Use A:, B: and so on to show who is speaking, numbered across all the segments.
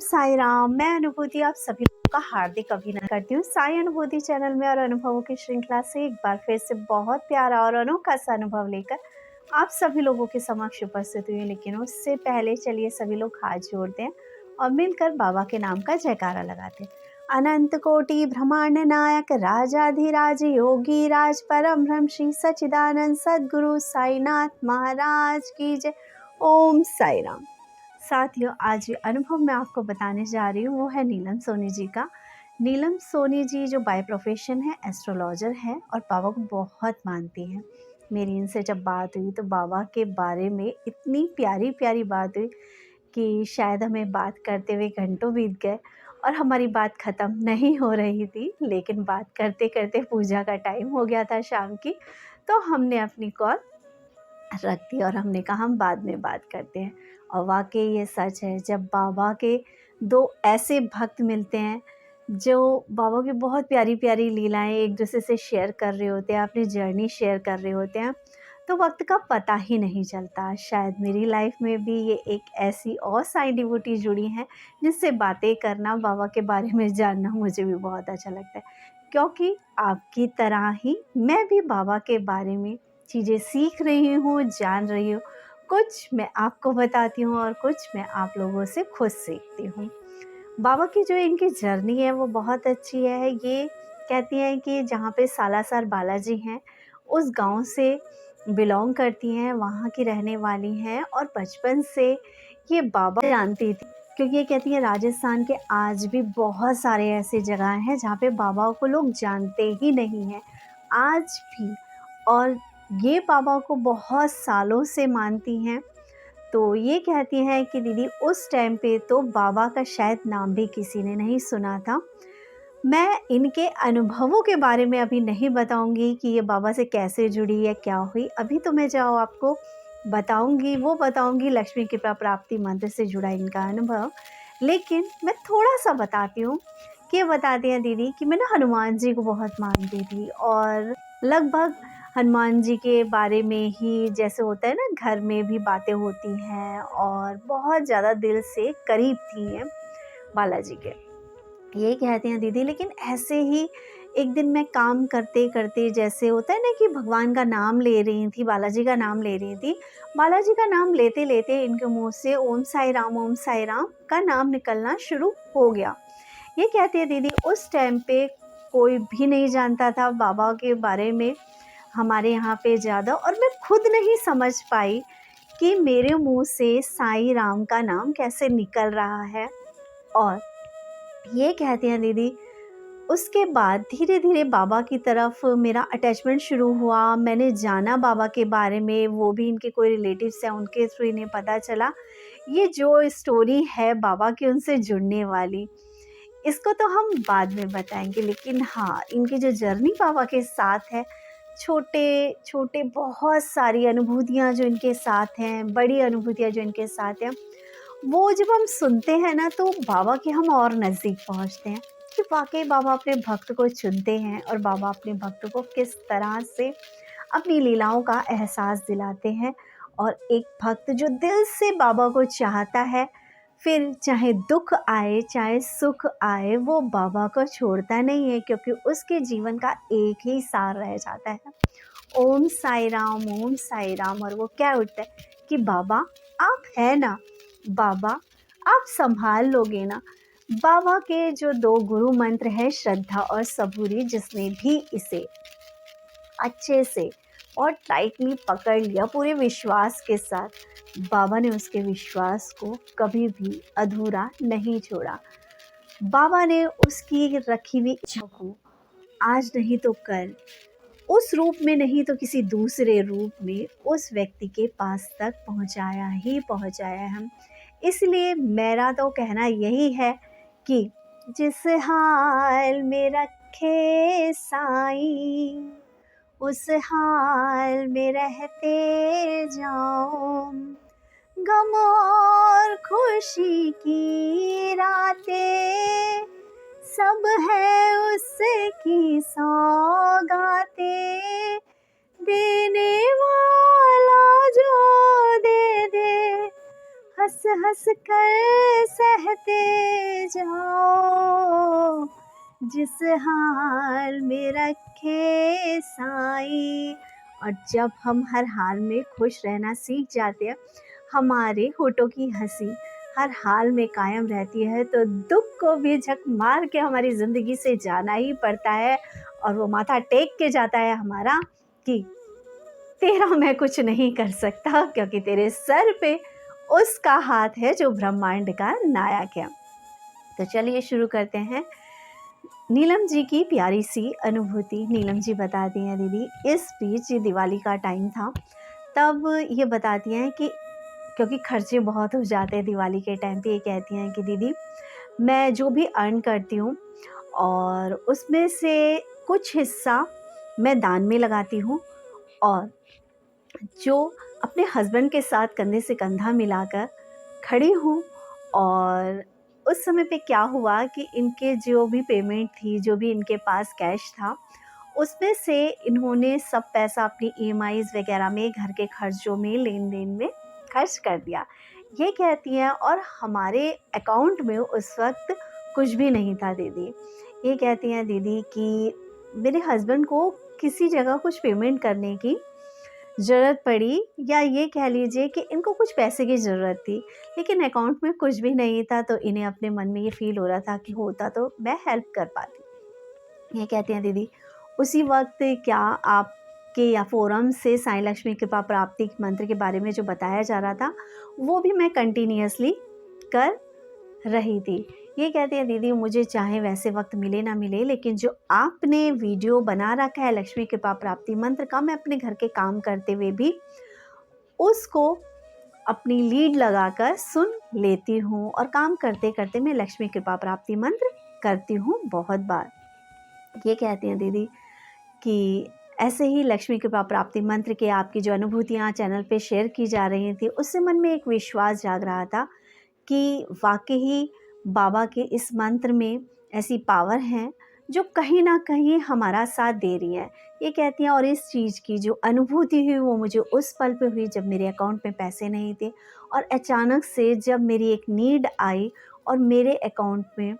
A: साई राम। मैं अनुभूति आप सभी लोगों का हार्दिक अभिनंदन करती हूँ साई अनुभूति चैनल में और अनुभवों की श्रृंखला से एक बार फिर से बहुत प्यारा और अनोखा सा अनुभव लेकर आप सभी लोगों के समक्ष उपस्थित हुई। लेकिन उससे पहले चलिए सभी लोग हाथ जोड़ते हैं और मिलकर बाबा के नाम का जयकारा लगाते हैं। अनंत कोटि ब्रह्मांड नायक राजाधिराज योगी राज परम ब्रह्म श्री सच्चिदानंद सद्गुरु साईनाथ महाराज की जय। ओम साई राम। साथियों, आज ये अनुभव मैं आपको बताने जा रही हूँ वो है नीलम सोनी जी का। नीलम सोनी जी जो बाय प्रोफेशन है एस्ट्रोलॉजर है और बाबा को बहुत मानती हैं। मेरी इनसे जब बात हुई तो बाबा के बारे में इतनी प्यारी प्यारी बात हुई कि शायद हमें बात करते हुए घंटों बीत गए और हमारी बात ख़त्म नहीं हो रही थी। लेकिन बात करते करते पूजा का टाइम हो गया था शाम की, तो हमने अपनी कॉल रख दी और हमने कहा हम बाद में बात करते हैं। और वाकई ये सच है, जब बाबा के दो ऐसे भक्त मिलते हैं जो बाबा की बहुत प्यारी प्यारी लीलाएं एक दूसरे से शेयर कर रहे होते हैं, अपनी जर्नी शेयर कर रहे होते हैं, तो वक्त का पता ही नहीं चलता। शायद मेरी लाइफ में भी ये एक ऐसी और साई डिवोटी जुड़ी हैं जिससे बातें करना, बाबा के बारे में जानना मुझे भी बहुत अच्छा लगता है, क्योंकि आपकी तरह ही मैं भी बाबा के बारे में चीज़ें सीख रही हूँ, जान रही हूँ। कुछ मैं आपको बताती हूँ और कुछ मैं आप लोगों से खुद सीखती हूँ। बाबा की जो इनकी जर्नी है वो बहुत अच्छी है। ये कहती हैं कि जहाँ पे सालासर बालाजी हैं उस गांव से बिलोंग करती हैं, वहाँ की रहने वाली हैं और बचपन से ये बाबा जानती थी, क्योंकि ये कहती हैं राजस्थान के आज भी बहुत सारे ऐसे जगह हैं जहाँ पे बाबा को लोग जानते ही नहीं हैं आज भी। और ये बाबा को बहुत सालों से मानती हैं। तो ये कहती हैं कि दीदी उस टाइम पे तो बाबा का शायद नाम भी किसी ने नहीं सुना था। मैं इनके अनुभवों के बारे में अभी नहीं बताऊंगी कि ये बाबा से कैसे जुड़ी या क्या हुई। अभी तो मैं जाओ आपको बताऊंगी, वो बताऊंगी लक्ष्मी कृपा प्राप्ति मंत्र से जुड़ा इनका अनुभव। लेकिन मैं थोड़ा सा बताती हूँ कि बताती हैं दीदी कि मैं ना हनुमान जी को बहुत मानती थी और लगभग हनुमान जी के बारे में ही जैसे होता है ना, घर में भी बातें होती हैं और बहुत ज़्यादा दिल से करीब थी हैं बालाजी के। ये कहते हैं दीदी, लेकिन ऐसे ही एक दिन मैं काम करते करते, जैसे होता है ना कि भगवान का नाम ले रही थी, बालाजी का नाम ले रही थी, बालाजी का नाम लेते लेते इनके मुंह से ओम साई राम का नाम निकलना शुरू हो गया। ये कहती है दीदी उस टाइम पे कोई भी नहीं जानता था बाबा के बारे में हमारे यहाँ पे ज़्यादा, और मैं खुद नहीं समझ पाई कि मेरे मुंह से साई राम का नाम कैसे निकल रहा है। और ये कहती हैं दीदी उसके बाद धीरे धीरे बाबा की तरफ मेरा अटैचमेंट शुरू हुआ। मैंने जाना बाबा के बारे में, वो भी इनके कोई रिलेटिव्स हैं उनके थ्रू इन्हें पता चला ये जो स्टोरी है बाबा की उनसे जुड़ने वाली। इसको तो हम बाद में बताएंगे, लेकिन हाँ, इनकी जो जर्नी बाबा के साथ है, छोटे छोटे बहुत सारी अनुभूतियाँ जो इनके साथ हैं, बड़ी अनुभूतियाँ जो इनके साथ हैं, वो जब हम सुनते हैं ना तो बाबा के हम और नज़दीक पहुँचते हैं कि वाकई बाबा अपने भक्त को चुनते हैं और बाबा अपने भक्त को किस तरह से अपनी लीलाओं का एहसास दिलाते हैं। और एक भक्त जो दिल से बाबा को चाहता है, फिर चाहे दुख आए चाहे सुख आए, वो बाबा को छोड़ता नहीं है, क्योंकि उसके जीवन का एक ही सार रह जाता है, ओम साई राम ओम साई राम। और वो क्या उठता है कि बाबा आप है ना, बाबा आप संभाल लोगे ना। बाबा के जो दो गुरु मंत्र है श्रद्धा और सबूरी, जिसने भी इसे अच्छे से और टाइटली पकड़ लिया पूरे विश्वास के साथ, बाबा ने उसके विश्वास को कभी भी अधूरा नहीं छोड़ा। बाबा ने उसकी रखी हुई इच्छा को आज नहीं तो कल, उस रूप में नहीं तो किसी दूसरे रूप में उस व्यक्ति के पास तक पहुंचाया ही पहुंचाया है। हम इसलिए मेरा तो कहना यही है कि जिस हाल में रखे साईं उस हाल में रहते जाओ, गम और खुशी की रातें सब है उसकी सौगातें, देने वाला जो दे दे हंस हंस कर सहते जाओ, जिस हाल में रखे साईं। और जब हम हर हाल में खुश रहना सीख जाते हैं, हमारे होठों की हंसी हर हाल में कायम रहती है, तो दुख को भी झक मार के हमारी ज़िंदगी से जाना ही पड़ता है। और वो माथा टेक के जाता है हमारा कि तेरा मैं कुछ नहीं कर सकता, क्योंकि तेरे सर पे उसका हाथ है जो ब्रह्मांड का नायक है। तो चलिए शुरू करते हैं। नीलम जी की प्यारी सी अनुभूति। नीलम जी बताती हैं दीदी, इस बीच ये दिवाली का टाइम था, तब ये बताती हैं कि क्योंकि खर्चे बहुत हो जाते हैं दिवाली के टाइम पे, ये कहती हैं कि दीदी मैं जो भी अर्न करती हूँ और उसमें से कुछ हिस्सा मैं दान में लगाती हूँ, और जो अपने हस्बैंड के साथ कंधे से कंधा मिलाकर खड़ी हूँ। और उस समय पे क्या हुआ कि इनके जो भी पेमेंट थी, जो भी इनके पास कैश था, उसमें से इन्होंने सब पैसा अपनी ईएमआईज़ वगैरह में, घर के खर्चों में, लेन-देन में खर्च कर दिया। ये कहती हैं और हमारे अकाउंट में उस वक़्त कुछ भी नहीं था दीदी। ये कहती हैं दीदी कि मेरे हस्बैंड को किसी जगह कुछ पेमेंट करने की ज़रूरत पड़ी, या ये कह लीजिए कि इनको कुछ पैसे की ज़रूरत थी, लेकिन अकाउंट में कुछ भी नहीं था, तो इन्हें अपने मन में ये फ़ील हो रहा था कि होता तो मैं हेल्प कर पाती। ये कहती हैं दीदी, उसी वक़्त क्या आपके या फ़ोरम से साईं लक्ष्मी कृपा प्राप्ति मंत्र के बारे में जो बताया जा रहा था, वो भी मैं कंटिन्यूअसली कर रही थी। ये कहती हैं दीदी, मुझे चाहे वैसे वक़्त मिले ना मिले, लेकिन जो आपने वीडियो बना रखा है लक्ष्मी कृपा प्राप्ति मंत्र का, मैं अपने घर के काम करते हुए भी उसको अपनी लीड लगाकर सुन लेती हूँ, और काम करते-करते मैं लक्ष्मी कृपा प्राप्ति मंत्र करती हूँ बहुत बार। ये कहती हैं दीदी कि ऐसे ही लक्ष्मी कृपा प्राप्ति मंत्र के आपकी जो अनुभूतियाँ चैनल पे शेयर की जा रही थी, उससे मन में एक विश्वास जाग रहा था कि वाक़ई बाबा के इस मंत्र में ऐसी पावर है जो कहीं न कहीं हमारा साथ दे रही है। ये कहती हैं और इस चीज़ की जो अनुभूति हुई वो मुझे उस पल पे हुई जब मेरे अकाउंट में पैसे नहीं थे, और अचानक से जब मेरी एक नीड आई और मेरे अकाउंट में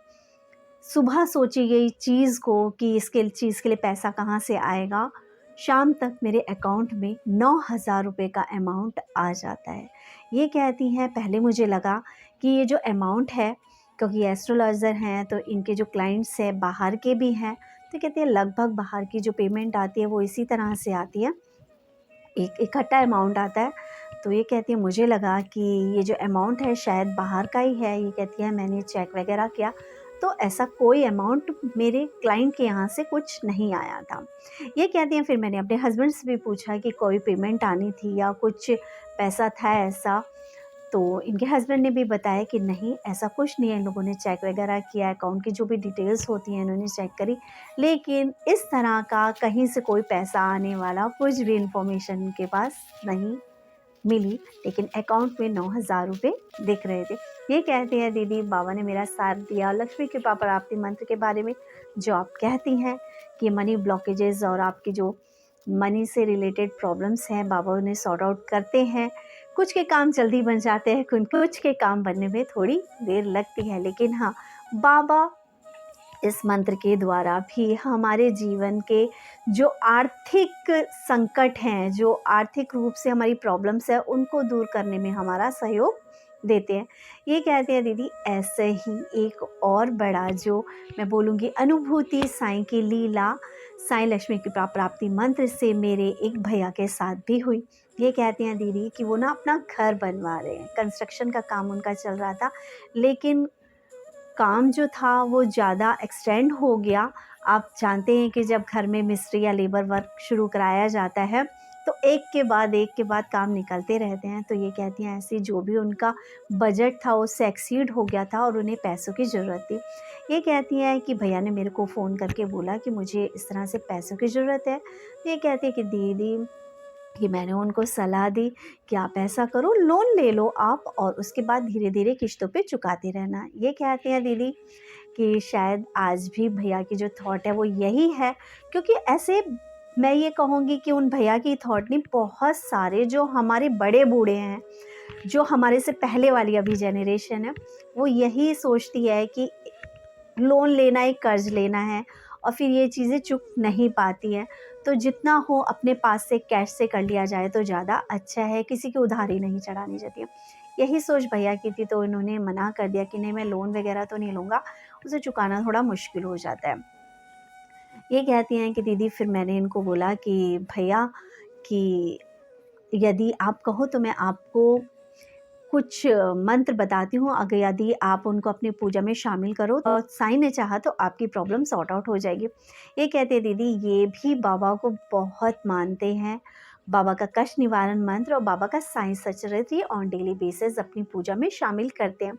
A: सुबह सोची गई चीज़ को कि इसके चीज़ के लिए पैसा कहाँ से आएगा, शाम तक मेरे अकाउंट में 9,000 रुपये का अमाउंट आ जाता है। ये कहती हैं पहले मुझे लगा कि ये जो अमाउंट है, क्योंकि एस्ट्रोलॉज़र हैं तो इनके जो क्लाइंट्स हैं बाहर के भी हैं, तो कहते हैं लगभग बाहर की जो पेमेंट आती है वो इसी तरह से आती है, एक इकट्ठा अमाउंट आता है। तो ये कहती है मुझे लगा कि ये जो अमाउंट है शायद बाहर का ही है। ये कहती है मैंने चेक वगैरह किया तो ऐसा कोई अमाउंट मेरे क्लाइंट के यहाँ से कुछ नहीं आया था। ये कहती हैं फिर मैंने अपने हस्बैंड से भी पूछा कि कोई पेमेंट आनी थी या कुछ पैसा था ऐसा, तो इनके हस्बैंड ने भी बताया कि नहीं ऐसा कुछ नहीं है, इन लोगों ने चेक वगैरह किया, अकाउंट की जो भी डिटेल्स होती हैं इन्होंने चेक करी, लेकिन इस तरह का कहीं से कोई पैसा आने वाला कुछ भी इन्फॉर्मेशन इनके पास नहीं मिली। लेकिन अकाउंट में 9,000 रुपये दिख रहे थे। ये कहते हैं दीदी बाबा ने मेरा साथ दिया। लक्ष्मी कृपा प्राप्ति मंत्र के बारे में जो आप कहती हैं कि मनी ब्लॉकेजेस और आपकी जो मनी से रिलेटेड प्रॉब्लम्स हैं बाबा उन्हें सॉर्ट आउट करते हैं। कुछ के काम जल्दी बन जाते हैं, कुछ के काम बनने में थोड़ी देर लगती है, लेकिन हाँ बाबा इस मंत्र के द्वारा भी हमारे जीवन के जो आर्थिक संकट हैं, जो आर्थिक रूप से हमारी प्रॉब्लम्स है, उनको दूर करने में हमारा सहयोग देते हैं। ये कहते हैं दीदी ऐसे ही एक और बड़ा जो मैं बोलूँगी अनुभूति साईं की लीला, साईं लक्ष्मी कृपा प्राप्ति मंत्र से मेरे एक भैया के साथ भी हुई। ये कहते हैं दीदी कि वो ना अपना घर बनवा रहे हैं, कंस्ट्रक्शन का काम उनका चल रहा था, लेकिन काम जो था वो ज़्यादा एक्सटेंड हो गया। आप जानते हैं कि जब घर में मिस्त्री या लेबर वर्क शुरू कराया जाता है तो एक के बाद काम निकलते रहते हैं। तो ये कहती हैं ऐसे जो भी उनका बजट था उससे एक्सीड हो गया था और उन्हें पैसों की ज़रूरत थी। ये कहती हैं कि भैया ने मेरे को फ़ोन करके बोला कि मुझे इस तरह से पैसों की ज़रूरत है। तो ये कहती है कि दीदी कि मैंने उनको सलाह दी कि आप ऐसा करो लोन ले लो आप, और उसके बाद धीरे धीरे किश्तों पे चुकाते रहना। ये कहते हैं दीदी कि शायद आज भी भैया की जो थॉट है वो यही है, क्योंकि ऐसे मैं ये कहूँगी कि उन भैया की थॉट नहीं, बहुत सारे जो हमारे बड़े बूढ़े हैं जो हमारे से पहले वाली अभी जनरेशन है वो यही सोचती है कि लोन लेना है, कर्ज लेना है और फिर ये चीज़ें चुक नहीं पाती हैं। तो जितना हो अपने पास से कैश से कर लिया जाए तो ज़्यादा अच्छा है, किसी की उधारी नहीं चढ़ानी चाहिए। यही सोच भैया की थी, तो इन्होंने मना कर दिया कि नहीं, मैं लोन वगैरह तो नहीं लूँगा, उसे चुकाना थोड़ा मुश्किल हो जाता है। ये कहती हैं कि दीदी, फिर मैंने इनको बोला कि भैया कि यदि आप कहो तो मैं आपको कुछ मंत्र बताती हूँ, अगर यदि आप उनको अपनी पूजा में शामिल करो तो साईं ने चाहा तो आपकी प्रॉब्लम सॉर्ट आउट हो जाएगी। ये कहते हैं दीदी, ये भी बाबा को बहुत मानते हैं, बाबा का कष्ट निवारण मंत्र और बाबा का साईं सचरित्र ये ऑन डेली बेसिस अपनी पूजा में शामिल करते हैं।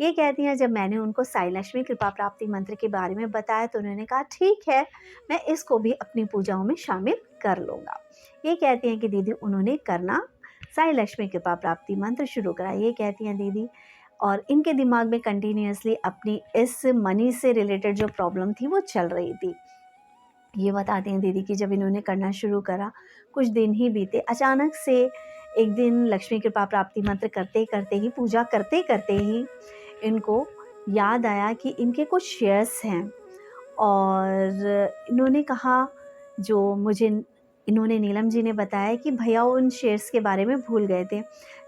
A: ये कहती हैं, जब मैंने उनको साईं लक्ष्मी कृपा प्राप्ति मंत्र के बारे में बताया तो उन्होंने कहा ठीक है, मैं इसको भी अपनी पूजाओं में शामिल कर लूँगा। ये कहती हैं कि दीदी, उन्होंने करना साईं लक्ष्मी कृपा प्राप्ति मंत्र शुरू करा। ये कहती हैं दीदी, और इनके दिमाग में कंटिन्यूअसली अपनी इस मनी से रिलेटेड जो प्रॉब्लम थी वो चल रही थी। ये बताती हैं दीदी कि जब इन्होंने करना शुरू करा, कुछ दिन ही बीते, अचानक से एक दिन लक्ष्मी कृपा प्राप्ति मंत्र करते करते ही, पूजा करते करते ही इनको याद आया कि इनके कुछ शेयर्स हैं और इन्होंने कहा, जो मुझे इन्होंने नीलम जी ने बताया कि भैया उन शेयर्स के बारे में भूल गए थे।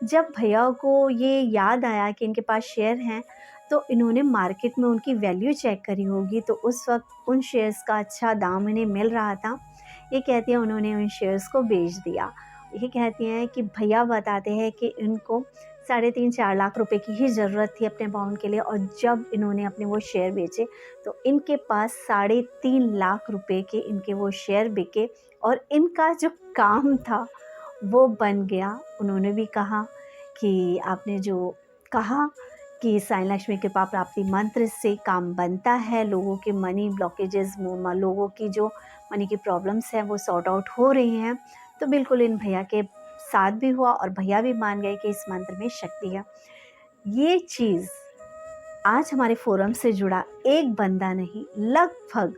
A: जब भैया को ये याद आया कि इनके पास शेयर हैं, तो इन्होंने मार्केट में उनकी वैल्यू चेक करी होगी, तो उस वक्त उन शेयर्स का अच्छा दाम इन्हें मिल रहा था। ये कहती हैं उन्होंने उन शेयर्स को बेच दिया। ये कहती हैं कि भैया बताते हैं कि इनको 3.5-4 लाख रुपए की ही ज़रूरत थी अपने अकाउंट के लिए, और जब इन्होंने अपने वो शेयर बेचे तो इनके पास 3.5 लाख रुपए के इनके वो शेयर बिके और इनका जो काम था वो बन गया। उन्होंने भी कहा कि आपने जो कहा कि साईं लक्ष्मी कृपा प्राप्ति मंत्र से काम बनता है, लोगों के मनी ब्लॉकेजेस, लोगों की जो मनी की प्रॉब्लम्स हैं वो सॉर्ट आउट हो रही हैं। तो बिल्कुल इन भैया के साथ भी हुआ और भैया भी मान गए कि इस मंत्र में शक्ति है। ये चीज़ आज हमारे फोरम से जुड़ा एक बंदा नहीं, लगभग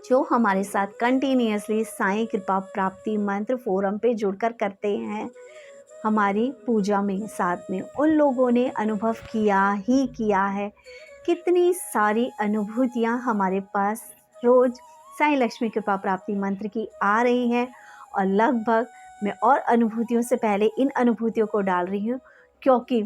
A: जो हमारे साथ कंटिन्यूअसली साईं कृपा प्राप्ति मंत्र फोरम पे जुड़कर करते हैं हमारी पूजा में, साथ में उन लोगों ने अनुभव किया ही किया है। कितनी सारी अनुभूतियाँ हमारे पास रोज़ साईं लक्ष्मी कृपा प्राप्ति मंत्र की आ रही हैं, और लगभग मैं और अनुभूतियों से पहले इन अनुभूतियों को डाल रही हूँ, क्योंकि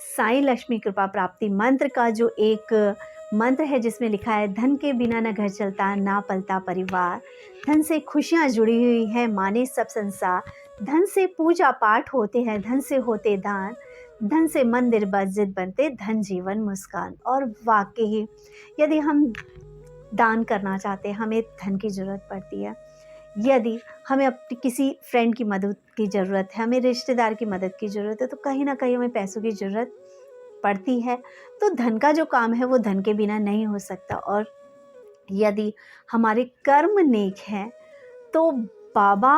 A: साईं लक्ष्मी कृपा प्राप्ति मंत्र का जो एक मंत्र है जिसमें लिखा है, धन के बिना न घर चलता ना पलता परिवार, धन से खुशियाँ जुड़ी हुई है माने सब संसार, धन से पूजा पाठ होते हैं, धन से होते दान, धन से मंदिर मस्जिद बनते, धन जीवन मुस्कान। और वाकई यदि हम दान करना चाहते हैं, हमें धन की ज़रूरत पड़ती है। यदि हमें अपनी किसी फ्रेंड की मदद की ज़रूरत है, हमें रिश्तेदार की मदद की ज़रूरत है, तो कहीं ना कहीं हमें पैसों की ज़रूरत पड़ती है। तो धन का जो काम है वो धन के बिना नहीं हो सकता। और यदि हमारे कर्म नेक हैं तो बाबा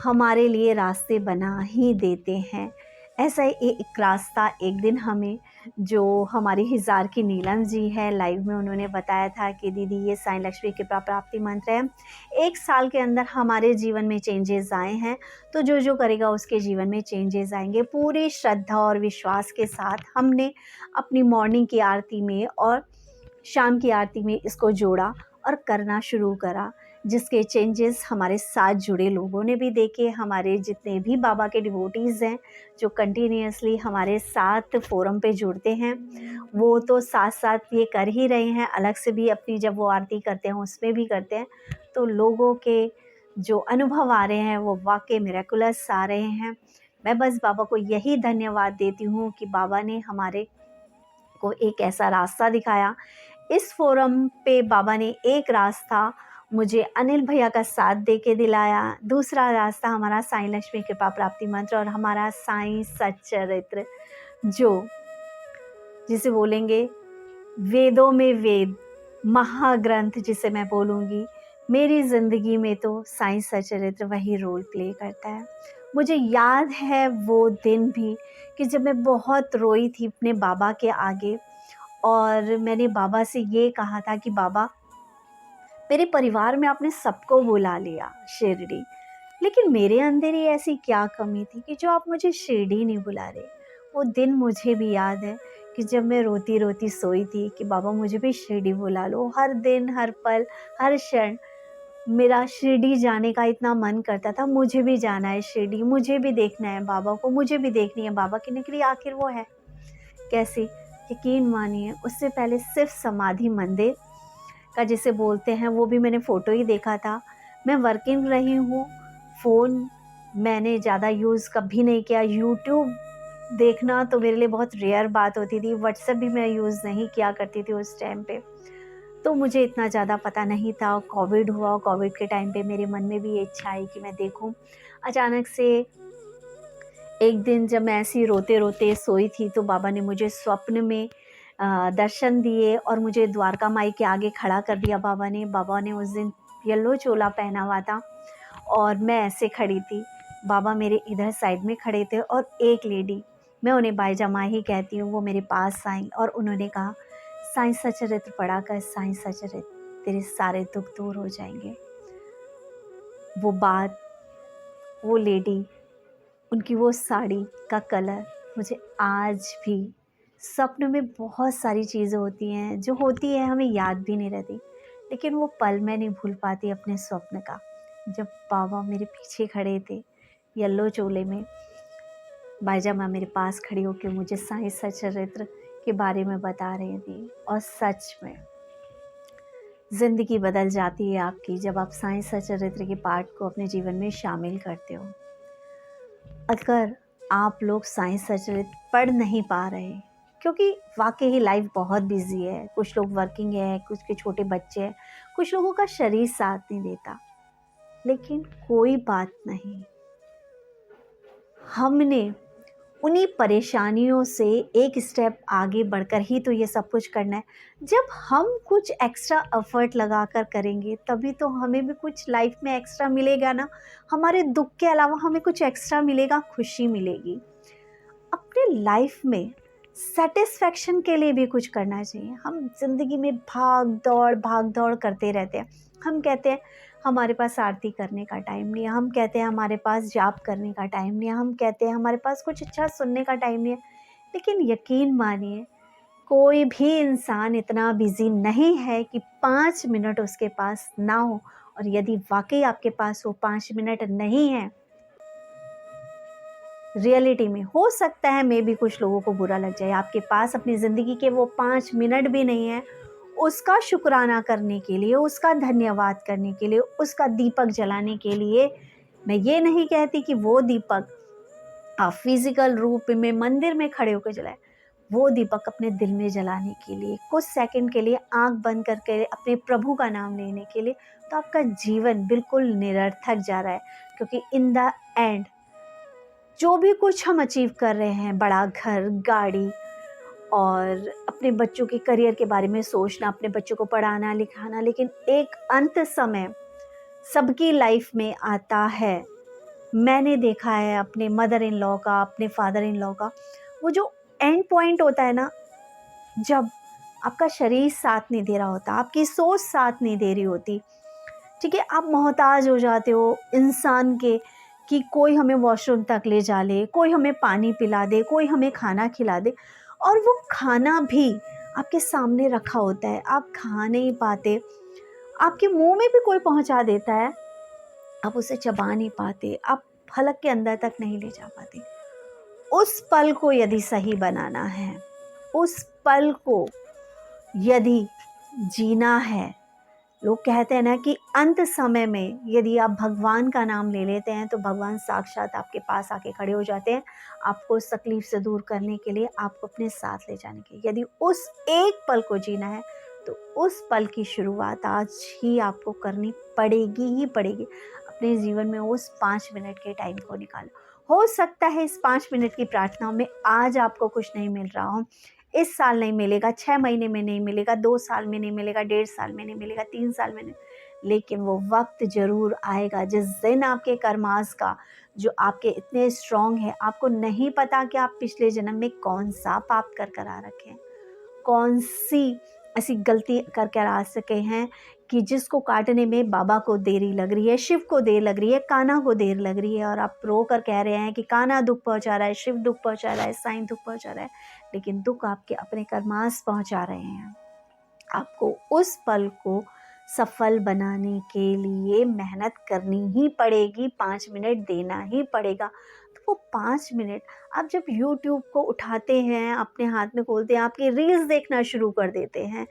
A: हमारे लिए रास्ते बना ही देते हैं। ऐसा ही एक रास्ता एक दिन हमें, जो हमारी हिसार की नीलम जी है, लाइव में उन्होंने बताया था कि दीदी ये साईं लक्ष्मी कृपा प्राप्ति मंत्र है, 1 साल के अंदर हमारे जीवन में चेंजेस आए हैं, तो जो जो करेगा उसके जीवन में चेंजेस आएंगे। पूरी श्रद्धा और विश्वास के साथ हमने अपनी मॉर्निंग की आरती में और शाम की आरती में इसको जोड़ा और करना शुरू करा, जिसके चेंजेस हमारे साथ जुड़े लोगों ने भी देखे। हमारे जितने भी बाबा के डिवोटीज़ हैं जो कंटिन्यूअसली हमारे साथ फोरम पे जुड़ते हैं, वो तो साथ साथ ये कर ही रहे हैं, अलग से भी अपनी जब वो आरती करते हैं उसमें भी करते हैं। तो लोगों के जो अनुभव आ रहे हैं वो वाकई मिरेकुलस आ रहे हैं। मैं बस बाबा को यही धन्यवाद देती हूँ कि बाबा ने हमारे को एक ऐसा रास्ता दिखाया। इस फोरम पे बाबा ने एक रास्ता मुझे अनिल भैया का साथ दे के दिलाया, दूसरा रास्ता हमारा साईं लक्ष्मी कृपा प्राप्ति मंत्र और हमारा साईं सच्चरित्र, जो जिसे बोलेंगे वेदों में वेद, महाग्रंथ जिसे मैं बोलूँगी, मेरी ज़िंदगी में तो साईं सच्चरित्र वही रोल प्ले करता है। मुझे याद है वो दिन भी कि जब मैं बहुत रोई थी अपने बाबा के आगे, और मैंने बाबा से ये कहा था कि बाबा, मेरे परिवार में आपने सबको बुला लिया शिरडी, लेकिन मेरे अंदर ही ऐसी क्या कमी थी कि जो आप मुझे शिरडी नहीं बुला रहे। वो दिन मुझे भी याद है कि जब मैं रोती-रोती सोई थी कि बाबा मुझे भी शिरडी बुला लो। हर दिन, हर पल, हर क्षण मेरा शिरडी जाने का इतना मन करता था, मुझे भी जाना है शिरडी, मुझे भी देखना है बाबा को, मुझे भी देखनी है बाबा की नगरी, आखिर वो है कैसी? यकीन मानिए उससे पहले सिर्फ़ समाधि मंदिर का जिसे बोलते हैं वो भी मैंने फ़ोटो ही देखा था। मैं वर्किंग रही हूँ, फ़ोन मैंने ज़्यादा यूज़ कभी नहीं किया, यूट्यूब देखना तो मेरे लिए बहुत रेयर बात होती थी, व्हाट्सएप भी मैं यूज़ नहीं किया करती थी उस टाइम पे। तो मुझे इतना ज़्यादा पता नहीं था। कोविड हुआ, कोविड के टाइम पे मेरे मन में भी ये इच्छा आई कि मैं देखूँ। अचानक से एक दिन जब मैं ऐसे ही रोते-रोते सोई थी तो बाबा ने मुझे स्वप्न में दर्शन दिए और मुझे द्वारका माई के आगे खड़ा कर दिया बाबा ने। बाबा ने उस दिन येलो चोला पहना हुआ था और मैं ऐसे खड़ी थी। बाबा मेरे इधर साइड में खड़े थे और एक लेडी, मैं उन्हें बाईजामा ही कहती हूँ, वो मेरे पास आईं और उन्होंने कहा, "साईं सचरित्र पढ़ा कर साईं सचरित्र, तेरे सारे दुःख दूर हो जाएँगे।" वो बात, वो लेडी, उनकी वो साड़ी का कलर मुझे आज भी सपन में बहुत सारी चीज़ें होती हैं, जो होती है हमें याद भी नहीं रहती, लेकिन वो पल मैं नहीं भूल पाती अपने स्वप्न का। जब बाबा मेरे पीछे खड़े थे, येलो चोले में, बाईजामा मेरे पास खड़ी होकर मुझे साईं सचरित्र के बारे में बता रही थी और सच में ज़िंदगी बदल जाती है आपकी जब आप साईं सचरित्र के पाठ को अपने जीवन में शामिल करते हो। अगर आप लोग साईं सचरित्र पढ़ नहीं पा रहे, क्योंकि वाकई ही लाइफ बहुत बिजी है, कुछ लोग वर्किंग है, कुछ के छोटे बच्चे हैं, कुछ लोगों का शरीर साथ नहीं देता, लेकिन कोई बात नहीं। हमने उन्हीं परेशानियों से एक स्टेप आगे बढ़कर ही तो ये सब कुछ करना है। जब हम कुछ एक्स्ट्रा एफर्ट लगाकर करेंगे तभी तो हमें भी कुछ लाइफ में एक्स्ट्रा मिलेगा ना। हमारे दुख के अलावा हमें कुछ एक्स्ट्रा मिलेगा, खुशी मिलेगी। अपने लाइफ में सेटिस्फेक्शन के लिए भी कुछ करना चाहिए। हम ज़िंदगी में भाग दौड़ करते रहते हैं। हम कहते हैं हमारे पास आरती करने का टाइम नहीं है, हम कहते हैं हमारे पास जाप करने का टाइम नहीं है, हम कहते हैं हमारे पास कुछ अच्छा सुनने का टाइम नहीं है। लेकिन यकीन मानिए, कोई भी इंसान इतना बिज़ी नहीं है कि 5 मिनट उसके पास ना हो, और यदि वाक़ई आपके पास वो 5 मिनट नहीं है, रियलिटी में हो सकता है मे बी कुछ लोगों को बुरा लग जाए, आपके पास अपनी ज़िंदगी के वो 5 मिनट भी नहीं है, उसका शुक्राना करने के लिए, उसका धन्यवाद करने के लिए, उसका दीपक जलाने के लिए। मैं ये नहीं कहती कि वो दीपक आप फिज़िकल रूप में मंदिर में खड़े होकर जलाएँ, वो दीपक अपने दिल में जलाने के लिए, कुछ सेकंड के लिए आँख बंद करके अपने प्रभु का नाम लेने के लिए, तो आपका जीवन बिल्कुल निरर्थक जा रहा है। क्योंकि इन द एंड जो भी कुछ हम अचीव कर रहे हैं, बड़ा घर, गाड़ी और अपने बच्चों के करियर के बारे में सोचना, अपने बच्चों को पढ़ाना, लिखाना, लेकिन एक अंत समय सबकी लाइफ में आता है। मैंने देखा है अपने मदर इन लॉ का, अपने फादर इन लॉ का, वो जो एंड पॉइंट होता है ना, जब आपका शरीर साथ नहीं दे रहा होता, आपकी सोच साथ नहीं दे रही होती, ठीक है, आप मोहताज हो जाते हो इंसान के कि कोई हमें वॉशरूम तक ले जा ले, कोई हमें पानी पिला दे, कोई हमें खाना खिला दे, और वो खाना भी आपके सामने रखा होता है, आप खा नहीं पाते, आपके मुंह में भी कोई पहुंचा देता है, आप उसे चबा नहीं पाते, आप हलक के अंदर तक नहीं ले जा पाते। उस पल को यदि सही बनाना है, उस पल को यदि जीना है, लोग कहते हैं ना कि अंत समय में यदि आप भगवान का नाम ले लेते हैं तो भगवान साक्षात आपके पास आके खड़े हो जाते हैं, आपको उस तकलीफ से दूर करने के लिए, आपको अपने साथ ले जाने के लिए। यदि उस एक पल को जीना है तो उस पल की शुरुआत आज ही आपको करनी पड़ेगी ही पड़ेगी। अपने जीवन में उस 5 मिनट के टाइम को निकालो। हो सकता है इस 5 मिनट की प्रार्थना में आज आपको कुछ नहीं मिल रहा हो, इस साल नहीं मिलेगा, 6 महीने में नहीं मिलेगा, 2 साल में नहीं मिलेगा, 1.5 साल में नहीं मिलेगा, 3 साल में नहीं, लेकिन वो वक्त ज़रूर आएगा जिस दिन आपके कर्मास का जो आपके इतने स्ट्रॉन्ग है, आपको नहीं पता कि आप पिछले जन्म में कौन सा पाप कर कर आ रखे हैं, कौन सी ऐसी गलती कर कर आ सके हैं कि जिसको काटने में बाबा को देरी लग रही है, शिव को देर लग रही है, कान्हा को देर लग रही है, और आप रो कर कह रहे हैं कि कान्हा दुख पहुंचा रहा है, शिव दुख पहुंचा रहा है, साईं दुख पहुंचा रहा है, लेकिन दुख आपके अपने कर्मास पहुंचा रहे हैं। आपको उस पल को सफल बनाने के लिए मेहनत करनी ही पड़ेगी, 5 मिनट देना ही पड़ेगा। तो वो 5 मिनट आप जब यूट्यूब को उठाते हैं, अपने हाथ में खोलते हैं, आपकी रील्स देखना शुरू कर देते हैं,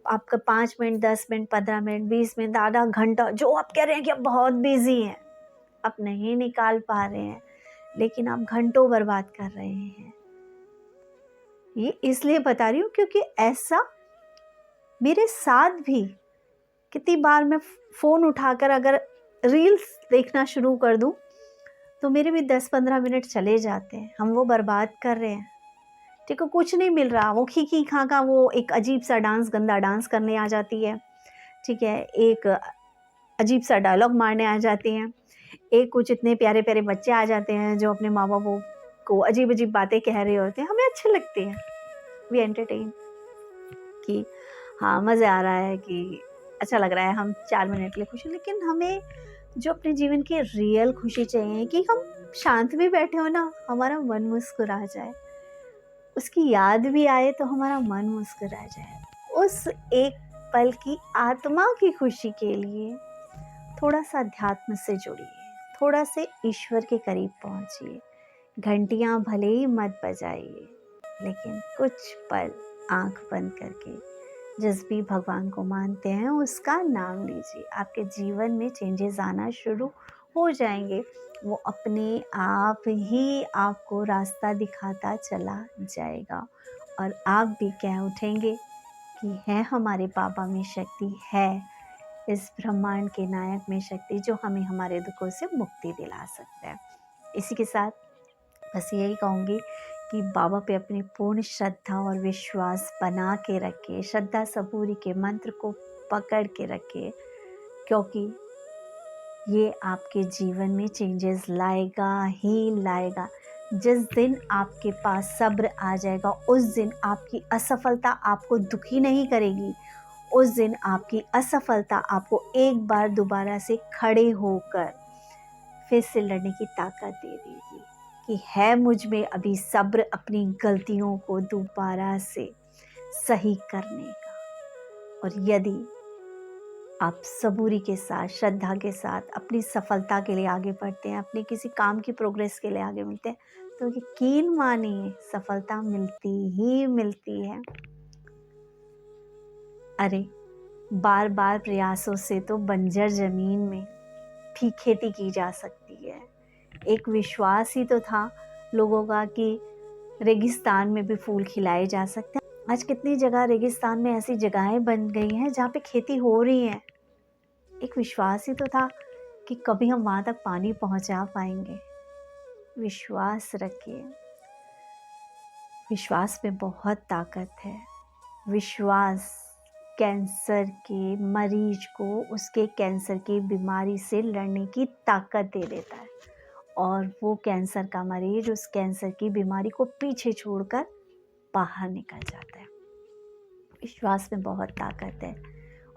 A: आपका 5 मिनट, 10 मिनट, 15 मिनट, 20 मिनट, आधा घंटा, जो आप कह रहे हैं कि आप बहुत बिजी हैं, आप नहीं निकाल पा रहे हैं, लेकिन आप घंटों बर्बाद कर रहे हैं। ये इसलिए बता रही हूँ क्योंकि ऐसा मेरे साथ भी कितनी बार मैं फ़ोन उठाकर अगर रील्स देखना शुरू कर दूं तो मेरे भी 10-15 मिनट चले जाते हैं, हम वो बर्बाद कर रहे हैं। ठीक है, कुछ नहीं मिल रहा, वो खी खा का वो एक अजीब सा डांस, गंदा डांस करने आ जाती है, ठीक है, एक अजीब सा डायलॉग मारने आ जाती हैं, एक कुछ इतने प्यारे प्यारे बच्चे आ जाते हैं जो अपने माँ बापों को अजीब अजीब बातें कह रहे होते हैं, हमें अच्छे लगते हैं, वी एंटरटेन कि हाँ मज़े आ रहा है, कि अच्छा लग रहा है, हम 4 मिनट के लिए खुश हैं। लेकिन हमें जो अपने जीवन की रियल खुशी चाहिए कि हम शांत भी बैठे हो ना, हमारा मन मुस्कुरा जाए, उसकी याद भी आए तो हमारा मन मुस्कुरा जाए, उस एक पल की आत्मा की खुशी के लिए थोड़ा सा अध्यात्म से जुड़िए, थोड़ा से ईश्वर के करीब पहुंचिए। घंटियां भले ही मत बजाइए, लेकिन कुछ पल आंख बंद करके जिस भी भगवान को मानते हैं उसका नाम लीजिए, आपके जीवन में चेंजेस आना शुरू हो जाएंगे। वो अपने आप ही आपको रास्ता दिखाता चला जाएगा, और आप भी कह उठेंगे कि है हमारे बाबा में शक्ति, है इस ब्रह्मांड के नायक में शक्ति जो हमें हमारे दुखों से मुक्ति दिला सकता है। इसी के साथ बस यही कहूँगी कि बाबा पे अपनी पूर्ण श्रद्धा और विश्वास बना के रखिए, श्रद्धा सबूरी के मंत्र को पकड़ के रखिए, क्योंकि ये आपके जीवन में चेंजेस लाएगा ही लाएगा। जिस दिन आपके पास सब्र आ जाएगा, उस दिन आपकी असफलता आपको दुखी नहीं करेगी, उस दिन आपकी असफलता आपको एक बार दोबारा से खड़े होकर फिर से लड़ने की ताकत दे देगी कि है मुझ में अभी सब्र अपनी गलतियों को दोबारा से सही करने का। और यदि आप सबूरी के साथ, श्रद्धा के साथ अपनी सफलता के लिए आगे बढ़ते हैं, अपने किसी काम की प्रोग्रेस के लिए आगे मिलते हैं, तो यकीन मानिए सफलता मिलती ही मिलती है। अरे बार बार प्रयासों से तो बंजर जमीन में भी खेती की जा सकती है। एक विश्वास ही तो था लोगों का कि रेगिस्तान में भी फूल खिलाए जा सकते हैं। आज कितनी जगह रेगिस्तान में ऐसी जगहें बन गई हैं जहाँ पे खेती हो रही है। एक विश्वास ही तो था कि कभी हम वहाँ तक पानी पहुँचा पाएंगे। विश्वास रखिए, विश्वास में बहुत ताकत है। विश्वास कैंसर के मरीज को उसके कैंसर की बीमारी से लड़ने की ताकत दे देता है, और वो कैंसर का मरीज उस कैंसर की बीमारी को पीछे छोड़कर बाहर निकल जाता है। विश्वास में बहुत ताकत है,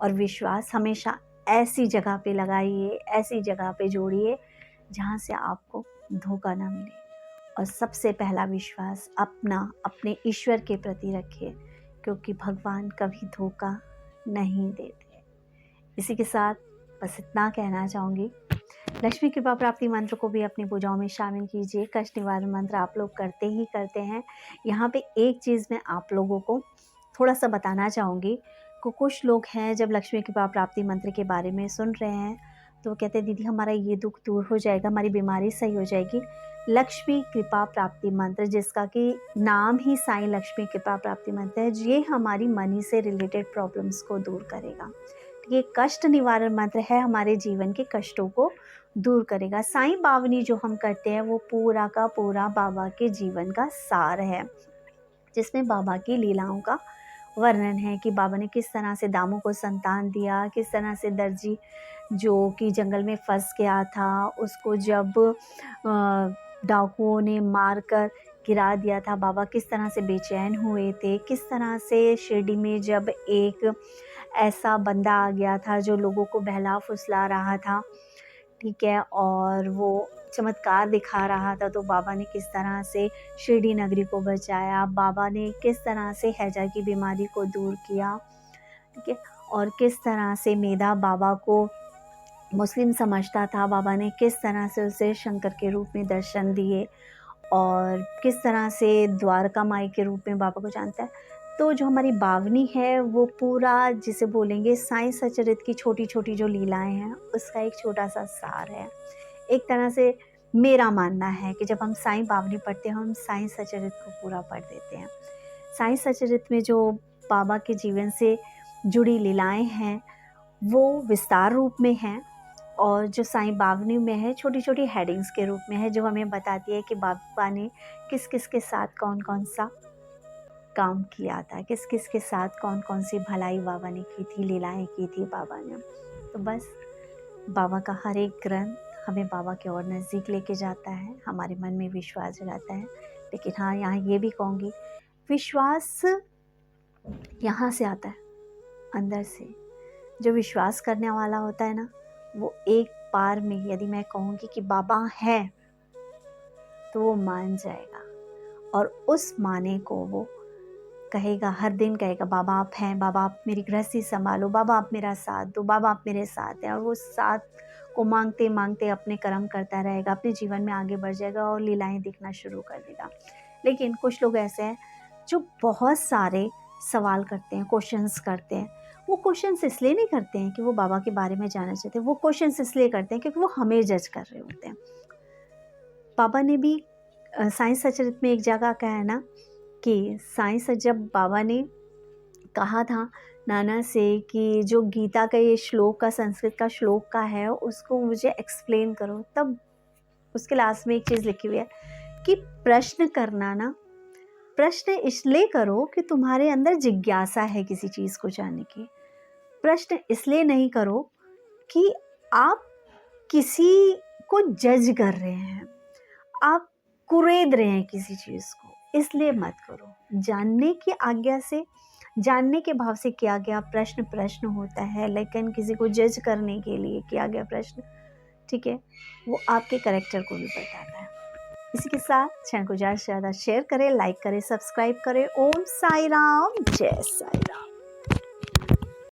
A: और विश्वास हमेशा ऐसी जगह पे लगाइए, ऐसी जगह पे जोड़िए जहाँ से आपको धोखा ना मिले। और सबसे पहला विश्वास अपने ईश्वर के प्रति रखिए, क्योंकि भगवान कभी धोखा नहीं देते। इसी के साथ बस इतना कहना चाहूँगी। लक्ष्मी कृपा प्राप्ति मंत्र को भी अपनी पूजाओं में शामिल कीजिए। कष्ट निवारण मंत्र आप लोग करते ही करते हैं। यहाँ पे एक चीज़ मैं आप लोगों को थोड़ा सा बताना चाहूँगी कि कुछ लोग हैं जब लक्ष्मी कृपा प्राप्ति मंत्र के बारे में सुन रहे हैं तो कहते हैं दीदी हमारा ये दुख दूर हो जाएगा, हमारी बीमारी सही हो जाएगी। लक्ष्मी कृपा प्राप्ति मंत्र, जिसका कि नाम ही साईं लक्ष्मी कृपा प्राप्ति मंत्र है, ये हमारी मनी से रिलेटेड प्रॉब्लम्स को दूर करेगा। ये कष्ट निवारण मंत्र है, हमारे जीवन के कष्टों को दूर करेगा। साईं बावनी जो हम करते हैं वो पूरा का पूरा बाबा के जीवन का सार है, जिसमें बाबा की लीलाओं का वर्णन है कि बाबा ने किस तरह से दामों को संतान दिया, किस तरह से दर्जी जो कि जंगल में फंस गया था उसको जब डाकुओं ने मारकर गिरा दिया था, बाबा किस तरह से बेचैन हुए थे, किस तरह से शिरडी में जब एक ऐसा बंदा आ गया था जो लोगों को बहला-फुसला रहा था, ठीक है, और वो चमत्कार दिखा रहा था, तो बाबा ने किस तरह से शिरडी नगरी को बचाया, बाबा ने किस तरह से हैजा की बीमारी को दूर किया, ठीक है, और किस तरह से मेधा बाबा को मुस्लिम समझता था, बाबा ने किस तरह से उसे शंकर के रूप में दर्शन दिए और किस तरह से द्वारका माई के रूप में बाबा को जानता है। तो जो हमारी बावनी है वो पूरा जिसे बोलेंगे साईं सचरित की छोटी-छोटी जो लीलाएँ हैं, उसका एक छोटा-सा सार है। एक तरह से मेरा मानना है कि जब हम साईं बावनी पढ़ते हैं, हम साईं सचरित को पूरा पढ़ देते हैं। साईं सचरित में जो बाबा के जीवन से जुड़ी लीलाएँ हैं, वो विस्तार रूप में हैं और जो साईं बावनी में है छोटी-छोटी हेडिंग्स के रूप में है, जो हमें बताती है कि बाबा ने किस-किस के साथ कौन-कौन सा काम किया था, किस-किस के साथ कौन-कौन सी भलाई बाबा ने की थी, लीलाएँ की थी बाबा ने। तो बस बाबा का हर एक ग्रंथ हमें बाबा की ओर नज़दीक लेके जाता है, हमारे मन में विश्वास जगाता है। लेकिन हाँ, यहाँ ये भी कहूँगी, विश्वास यहाँ से आता है, अंदर से। जो विश्वास करने वाला होता है ना, वो एक बार में यदि मैं कहूँगी कि बाबा है, तो वो मान जाएगा और उस माने को वो कहेगा, हर दिन कहेगा, बाबा आप हैं, बाबा आप मेरी गृहस्थी संभालो, बाबा आप मेरा साथ दो, बाबा आप मेरे साथ हैं। और वो साथ को मांगते मांगते अपने कर्म करता रहेगा, अपने जीवन में आगे बढ़ जाएगा और लीलाएं दिखना शुरू कर देगा। लेकिन कुछ लोग ऐसे हैं जो बहुत सारे सवाल करते हैं, क्वेश्चंस करते हैं। वो क्वेश्चंस इसलिए नहीं करते हैं कि वो बाबा के बारे में जानना चाहते हैं, वो क्वेश्चंस इसलिए करते हैं क्योंकि वो हमें जज कर रहे होते हैं। बाबा ने भी साईं सचरित में एक जगह कहा है ना कि जब बाबा ने कहा था नाना से कि जो गीता का ये श्लोक का संस्कृत का श्लोक का है उसको मुझे एक्सप्लेन करो, तब उसके लास्ट में एक चीज़ लिखी हुई है कि प्रश्न करना ना, प्रश्न इसलिए करो कि तुम्हारे अंदर जिज्ञासा है किसी चीज़ को जानने की। प्रश्न इसलिए नहीं करो कि आप किसी को जज कर रहे हैं, आप कुरेद रहे हैं किसी चीज़ को, इसलिए मत करो। जानने की आज्ञा से, जानने के भाव से किया गया प्रश्न प्रश्न होता है, लेकिन किसी को जज करने के लिए किया गया प्रश्न, ठीक है, वो आपके कैरेक्टर को भी बताता है। इसी के साथ चैनल को ज़्यादा से ज़्यादा शेयर करें, लाइक करें, सब्सक्राइब करें। ओम साई राम, जय साई राम।